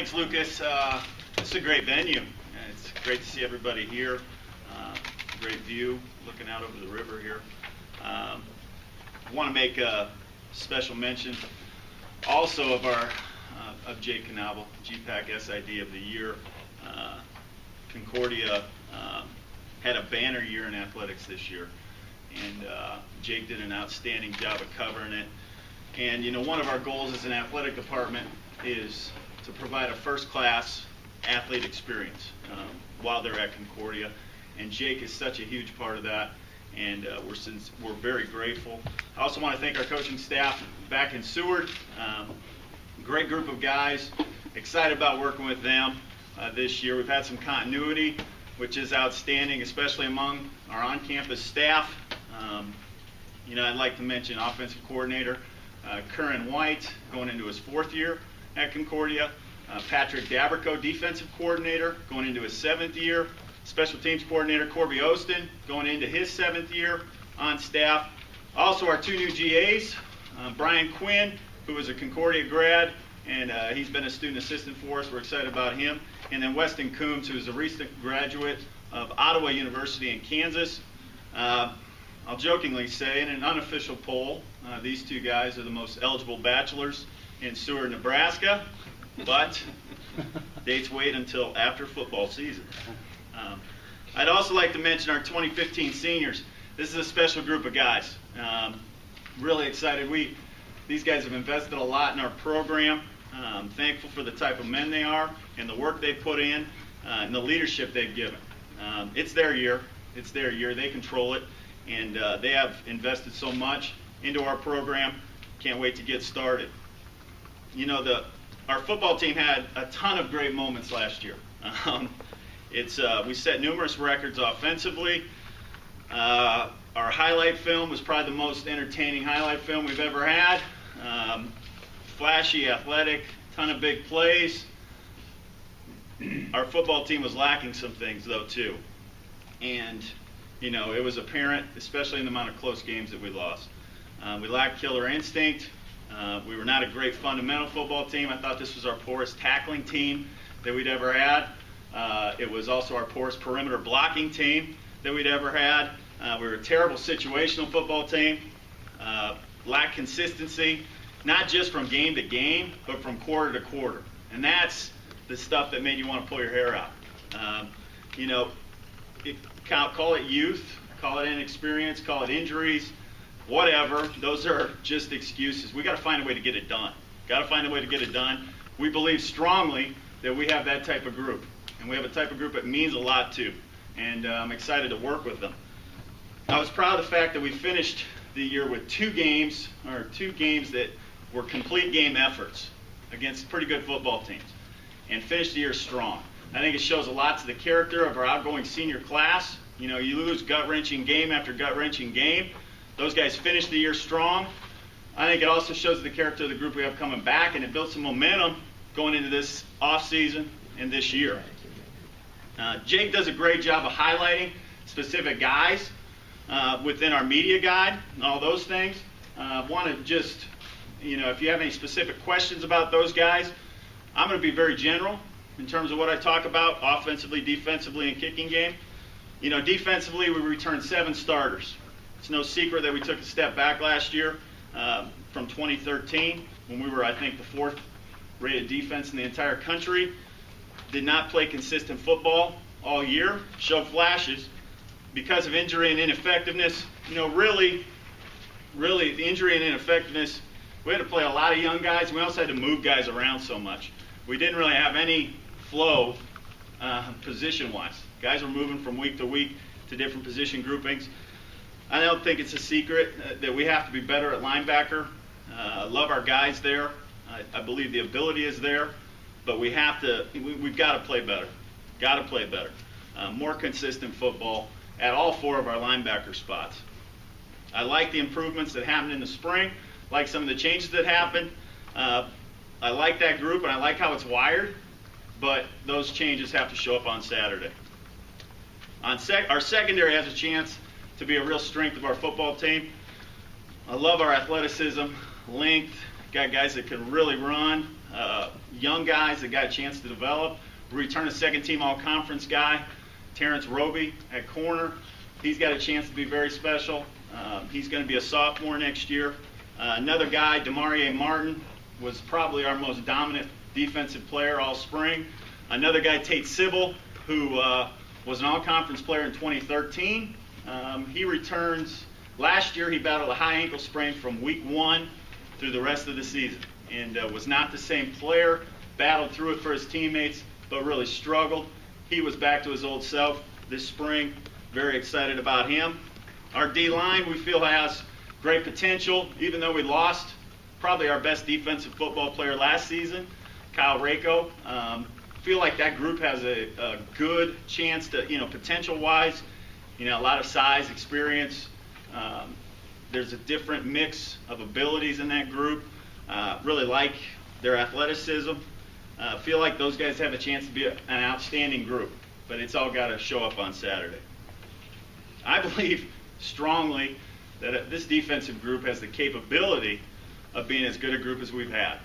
Thanks, Lucas. It's a great venue. It's great to see everybody here. Great view looking out over the river here. I want to make a special mention also of Jake Knobel, GPAC SID of the Year. Concordia had a banner year in athletics this year, and Jake did an outstanding job of covering it. And, you know, one of our goals as an athletic department is to provide a first-class athlete experience while they're at Concordia. And Jake is such a huge part of that, and we're very grateful. I also want to thank our coaching staff back in Seward. Great group of guys. Excited about working with them this year. We've had some continuity, which is outstanding, especially among our on-campus staff. You know, I'd like to mention offensive coordinator Curran White, going into his 4th year at Concordia. Patrick Dabrico, defensive coordinator, going into his 7th year. Special teams coordinator Corby Ostin, going into his 7th year on staff. Also our 2 new GAs, Brian Quinn, who is a Concordia grad, and he's been a student assistant for us. We're excited about him. And then Weston Coombs, who is a recent graduate of Ottawa University in Kansas. I'll jokingly say, in an unofficial poll, these 2 guys are the most eligible bachelors in Seward, Nebraska, but dates wait until after football season. I'd also like to mention our 2015 seniors. This is a special group of guys. Really excited. These guys have invested a lot in our program. Thankful for the type of men they are and the work they put in and the leadership they've given. It's their year. It's their year. They control it, and they have invested so much into our program. Can't wait to get started. You know, our football team had a ton of great moments last year. We set numerous records offensively. Our highlight film was probably the most entertaining highlight film we've ever had. Flashy, athletic, ton of big plays. Our football team was lacking some things, though, too. And, you know, it was apparent, especially in the amount of close games that we lost. We lacked killer instinct. We were not a great fundamental football team. I thought this was our poorest tackling team that we'd ever had. It was also our poorest perimeter blocking team that we'd ever had. We were a terrible situational football team. Lacked consistency, not just from game to game, but from quarter to quarter. And that's the stuff that made you want to pull your hair out. You know, call it youth, call it inexperience, call it injuries, whatever. Those are just excuses. We got to find a way to get it done. Got to find a way to get it done. We believe strongly that we have that type of group. And we have a type of group that means a lot to. And I'm excited to work with them. I was proud of the fact that we finished the year with 2 games that were complete game efforts against pretty good football teams, and finished the year strong. I think it shows a lot to the character of our outgoing senior class. You know, you lose gut-wrenching game after gut-wrenching game. Those guys finished the year strong. I think it also shows the character of the group we have coming back, and it builds some momentum going into this off-season and this year. Jake does a great job of highlighting specific guys within our media guide and all those things. I want to just, you know, if you have any specific questions about those guys, I'm going to be very general in terms of what I talk about offensively, defensively, and kicking game. You know, defensively, we returned 7 starters. It's no secret that we took a step back last year from 2013 when we were, I think, the 4th rated defense in the entire country. Did not play consistent football all year, showed flashes. Because of injury and ineffectiveness, you know, really, the injury and ineffectiveness, we had to play a lot of young guys, and we also had to move guys around so much. We didn't really have any flow position-wise. Guys were moving from week to week to different position groupings. I don't think it's a secret that we have to be better at linebacker. I love our guys there. I believe the ability is there, but we've got to play better. Got to play better. More consistent football at all 4 of our linebacker spots. I like the improvements that happened in the spring, like some of the changes that happened. I like that group, and I like how it's wired, but those changes have to show up on Saturday. Our secondary has a chance to be a real strength of our football team. I love our athleticism, length, got guys that can really run, young guys that got a chance to develop. We return a second-team all-conference guy, Terrence Roby at corner. He's got a chance to be very special. He's going to be a sophomore next year. Another guy, Demarie Martin, was probably our most dominant defensive player all spring. Another guy, Tate Sybil, who was an all-conference player in 2013. He returns. Last year he battled a high ankle sprain from week 1 through the rest of the season and was not the same player, battled through it for his teammates, but really struggled. He was back to his old self this spring. Very excited about him. Our D-line, we feel, has great potential, even though we lost probably our best defensive football player last season, Kyle Rako. Feel like that group has a good chance to, potential-wise, a lot of size, experience. There's a different mix of abilities in that group. Really like their athleticism. Feel like those guys have a chance to be an outstanding group, but it's all got to show up on Saturday. I believe strongly that this defensive group has the capability of being as good a group as we've had.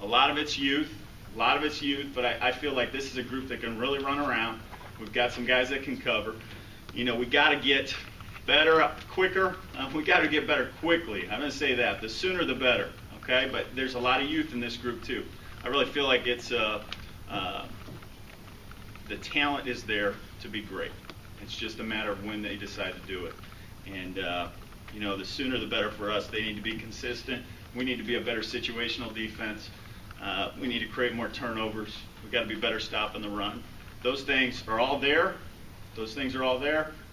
A lot of it's youth, but I feel like this is a group that can really run around. We've got some guys that can cover. We got to get better quicker. We got to get better quickly. I'm going to say that. The sooner the better, okay? But there's a lot of youth in this group too. I really feel like it's the talent is there to be great. It's just a matter of when they decide to do it. And, the sooner the better for us. They need to be consistent. We need to be a better situational defense. We need to create more turnovers. We've got to be better stopping the run. Those things are all there.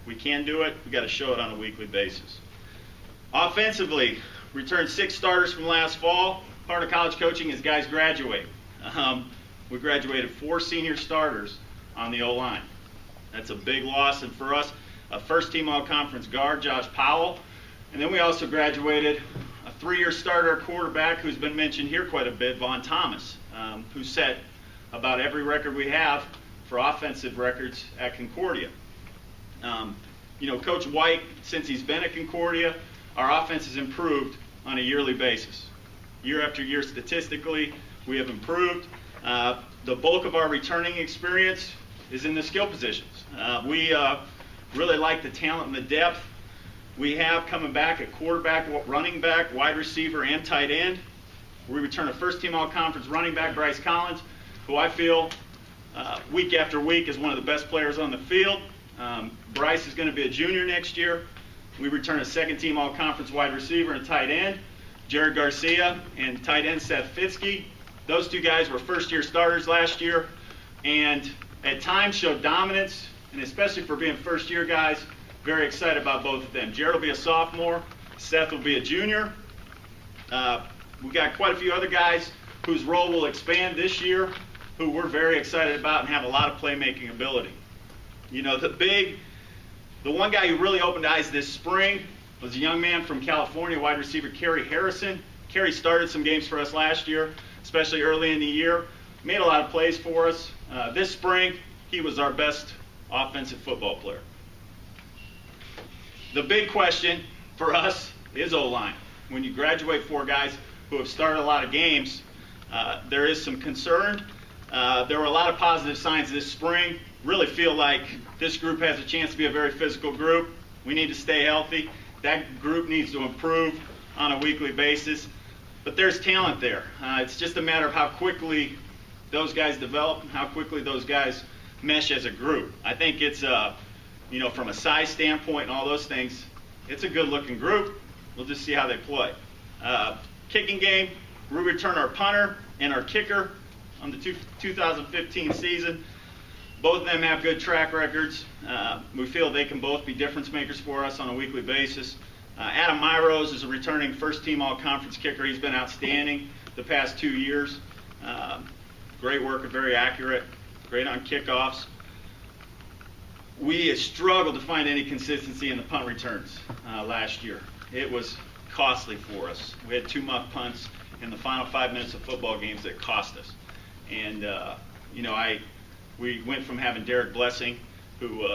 We can do it. We've got to show it on a weekly basis. Offensively, returned 6 starters from last fall. Part of college coaching is guys graduate. We graduated 4 senior starters on the O-line. That's a big loss. And for us, a first-team all-conference guard, Josh Powell. And then we also graduated a 3-year starter quarterback who's been mentioned here quite a bit, Vaughn Thomas, who set about every record we have for offensive records at Concordia. Coach White, since he's been at Concordia, our offense has improved on a yearly basis. Year after year, statistically, we have improved. The bulk of our returning experience is in the skill positions. We really like the talent and the depth we have coming back at quarterback, running back, wide receiver, and tight end. We return a first-team all-conference running back, Bryce Collins, who I feel week after week is one of the best players on the field. Bryce is going to be a junior next year. We return a second-team all-conference wide receiver and tight end, Jared Garcia, and tight end Seth Fitzke. Those 2 guys were first-year starters last year and at times showed dominance, and especially for being first-year guys, very excited about both of them. Jared will be a sophomore. Seth will be a junior. We got quite a few other guys whose role will expand this year, who we're very excited about and have a lot of playmaking ability. The one guy who really opened eyes this spring was a young man from California, wide receiver Kerry Harrison. Kerry started some games for us last year, especially early in the year. Made a lot of plays for us. This spring, he was our best offensive football player. The big question for us is O-line. When you graduate 4 guys who have started a lot of games, there is some concern. There were a lot of positive signs this spring. Really feel like this group has a chance to be a very physical group. We need to stay healthy. That group needs to improve on a weekly basis. But there's talent there. It's just a matter of how quickly those guys develop and how quickly those guys mesh as a group. I think it's from a size standpoint and all those things, it's a good-looking group. We'll just see how they play. Kicking game, we return our punter and our kicker on the 2015 season. Both of them have good track records. We feel they can both be difference makers for us on a weekly basis. Adam Myros is a returning first-team all-conference kicker. He's been outstanding the past 2 years. Great worker, very accurate, great on kickoffs. We struggled to find any consistency in the punt returns last year. It was costly for us. We had 2 muff punts in the final 5 minutes of football games that cost us. And, we went from having Derek Blessing, who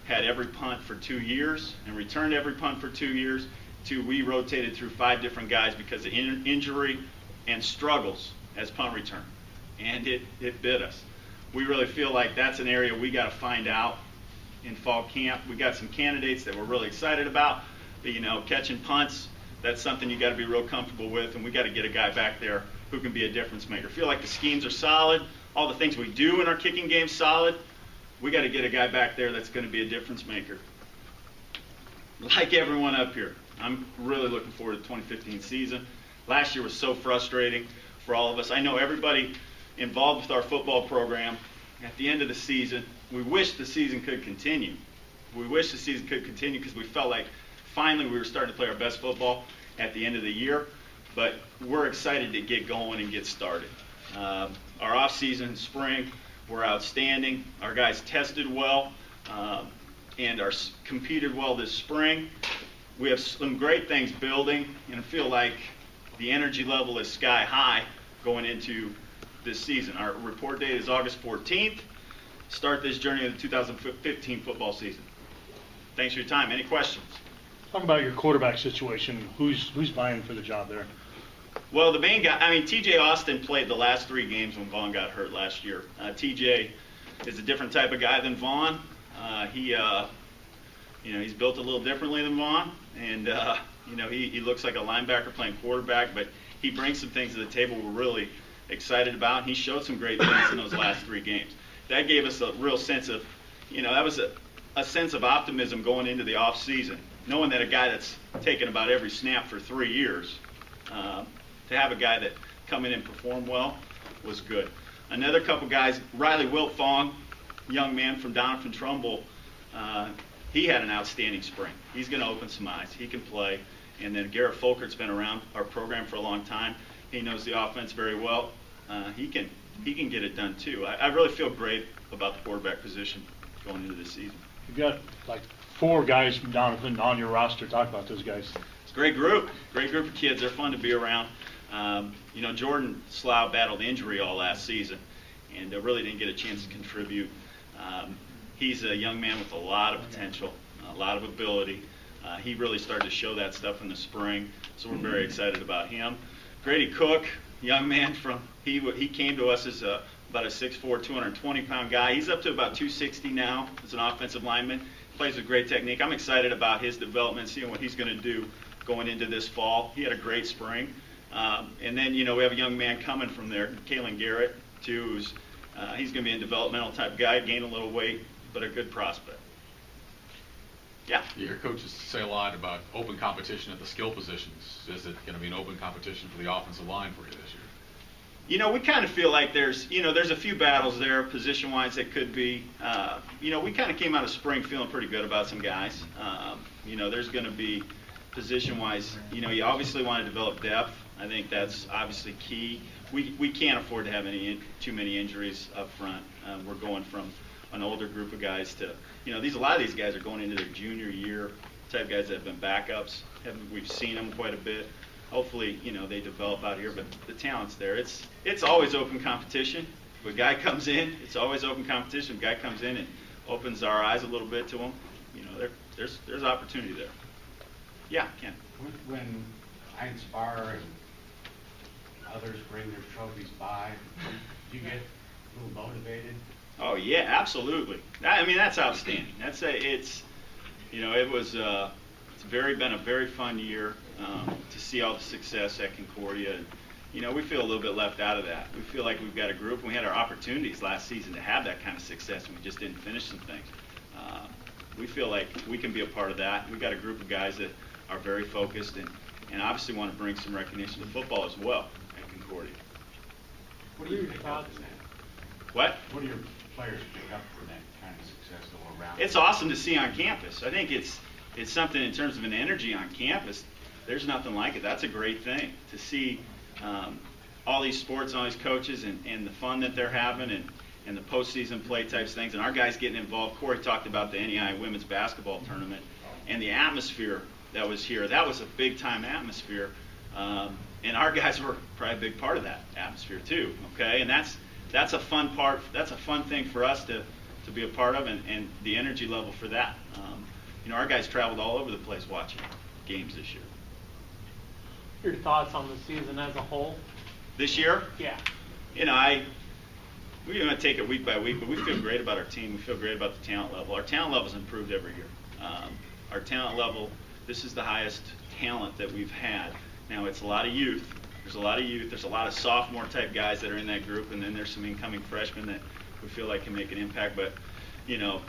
had every punt for 2 years and returned every punt for 2 years, to we rotated through 5 different guys because of injury and struggles as punt return. and it bit us. We really feel like that's an area we got to find out in fall camp. We got some candidates that we're really excited about, but, catching punts, that's something you got to be real comfortable with, and we got to get a guy back there who can be a difference maker. Feel like the schemes are solid, all the things we do in our kicking game solid. We got to get a guy back there that's going to be a difference maker. Like everyone up here, I'm really looking forward to the 2015 season. Last year was so frustrating for all of us. I know everybody involved with our football program, at the end of the season, we wish the season could continue. We wish the season could continue because we felt like finally we were starting to play our best football at the end of the year. But we're excited to get going and get started. Our off-season spring were outstanding. Our guys tested well and are competed well this spring. We have some great things building, and I feel like the energy level is sky high going into this season. Our report date is August 14th. Start this journey of the 2015 football season. Thanks for your time. Any questions? Talk about your quarterback situation. Who's vying for the job there? Well, the main guy, T.J. Austin played the last 3 games when Vaughn got hurt last year. T.J. is a different type of guy than Vaughn. He's built a little differently than Vaughn, and he looks like a linebacker playing quarterback, but he brings some things to the table we're really excited about. And he showed some great things in those last 3 games. That gave us a real sense of, that was a sense of optimism going into the off season, knowing that a guy that's taken about every snap for 3 years. To have a guy that come in and perform well was good. Another couple guys, Riley Wiltfong, young man from Doniphan Trumbull, he had an outstanding spring. He's going to open some eyes. He can play. And then Garrett Folkert's been around our program for a long time. He knows the offense very well. He can get it done too. I really feel great about the quarterback position going into this season. You've got like 4 guys from Doniphan on your roster. Talk about those guys. It's a great group of kids. They're fun to be around. Jordan Slough battled injury all last season and really didn't get a chance to contribute. He's a young man with a lot of potential, a lot of ability. He really started to show that stuff in the spring, so we're very excited about him. Grady Cook, young man he came to us as about a 6'4", 220-pound guy. He's up to about 260 now as an offensive lineman. Plays with great technique. I'm excited about his development, seeing what he's going to do going into this fall. He had a great spring. And then, we have a young man coming from there, Kalen Garrett, too, who's he's going to be a developmental type guy, gain a little weight, but a good prospect. Yeah. You hear coaches say a lot about open competition at the skill positions. Is it going to be an open competition for the offensive line for you this year? We kind of feel like there's a few battles there position-wise that could be. We kind of came out of spring feeling pretty good about some guys. There's going to be position-wise, you obviously want to develop depth. I think that's obviously key. We can't afford to have too many injuries up front. We're going from an older group of guys to, a lot of these guys are going into their junior year, type guys that have been backups. We've seen them quite a bit. Hopefully, they develop out here, but the talent's there. It's always open competition. If a guy comes in, it's always open competition. If a guy comes in and opens our eyes a little bit to him, there's opportunity there. Yeah, Ken. When Heinz Bar and others bring their trophies by, do you get a little motivated? Oh yeah, absolutely. That's outstanding. Been a very fun year to see all the success at Concordia. And, we feel a little bit left out of that. We feel like we've got a group, and we had our opportunities last season to have that kind of success, and we just didn't finish some things. We feel like we can be a part of that. We've got a group of guys that are very focused and obviously want to bring some recognition to football as well at Concordia. What do you pick up in that? What? What do your players pick up from that kind of success all around? It's awesome to see on campus. I think it's something in terms of an energy on campus. There's nothing like it. That's a great thing to see all these sports and all these coaches and the fun that they're having and the postseason play types things. And our guys getting involved. Corey talked about the NEI women's basketball tournament and the atmosphere that was here. That was a big-time atmosphere. And our guys were probably a big part of that atmosphere too, okay? And that's a fun part. That's a fun thing for us to be a part of, and the energy level for that. Our guys traveled all over the place watching games this year. Your thoughts on the season as a whole? This year? Yeah. we're going to take it week by week, but we feel great about our team. We feel great about the talent level. Our talent level's improved every year. Our talent level, this is the highest talent that we've had. Now, it's a lot of youth. There's a lot of youth. There's a lot of sophomore type guys that are in that group, and then there's some incoming freshmen that we feel like can make an impact. But, you know,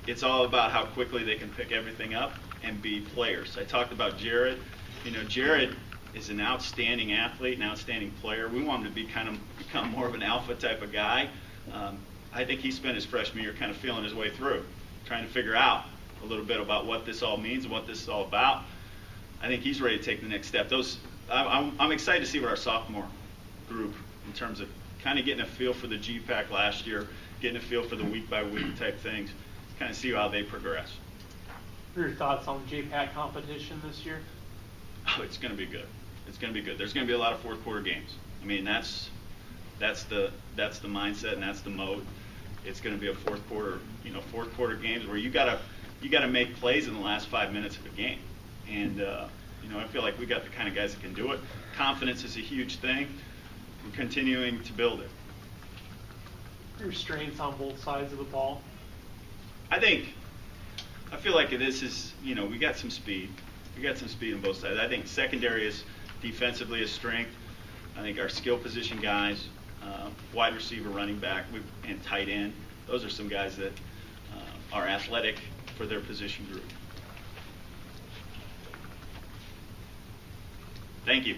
it's all about how quickly they can pick everything up and be players. I talked about Jared. You know, Jared is an outstanding athlete, an outstanding player. We want him to become more of an alpha type of guy. I think he spent his freshman year kind of feeling his way through, trying to figure out a little bit about what this all means and what this is all about. I think he's ready to take the next step. I'm excited to see what our sophomore group, in terms of kind of getting a feel for the GPAC last year, getting a feel for the week-by-week type things, kind of see how they progress. What are your thoughts on GPAC competition this year? Oh, it's going to be good. It's going to be good. There's going to be a lot of fourth quarter games. I mean, that's the mindset and that's the mode. It's going to be a fourth quarter games where you got to make plays in the last 5 minutes of a game. And I feel like we got the kind of guys that can do it. Confidence is a huge thing. We're continuing to build it. What are your strengths on both sides of the ball? I feel like this is, we got some speed. We got some speed on both sides. I think secondary is defensively a strength. I think our skill position guys, wide receiver, running back, and tight end, those are some guys that are athletic for their position group. Thank you.